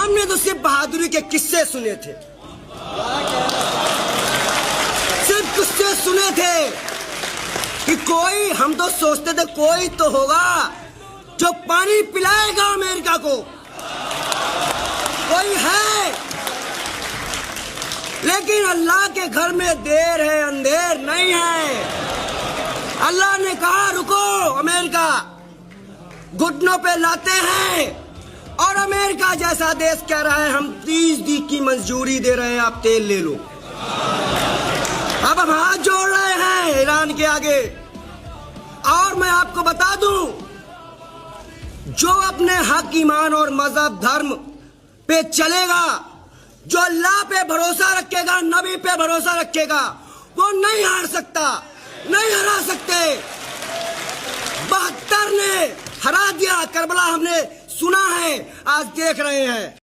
हमने तो सिर्फ बहादुरी के किस्से सुने थे, सिर्फ किस्से सुने थे कि कोई, हम तो सोचते थे कोई तो होगा जो पानी पिलाएगा अमेरिका को, कोई है। लेकिन अल्लाह के घर में देर है अंधेर नहीं है। अल्लाह ने कहा रुको, अमेरिका घुटनों पे लाते हैं, और अमेरिका जैसा देश कह रहा है हम 30 की मंजूरी दे रहे हैं, आप तेल ले लो। अब हम हाथ जोड़ रहे हैं ईरान के आगे। और मैं आपको बता दूं, जो अपने हक, ईमान और मजहब, धर्म पे चलेगा, जो अल्लाह पे भरोसा रखेगा, नबी पे भरोसा रखेगा, वो नहीं हार सकता, नहीं हरा सकते। 72 ने हरा दिया, करबला हमने सुना है, आज देख रहे हैं।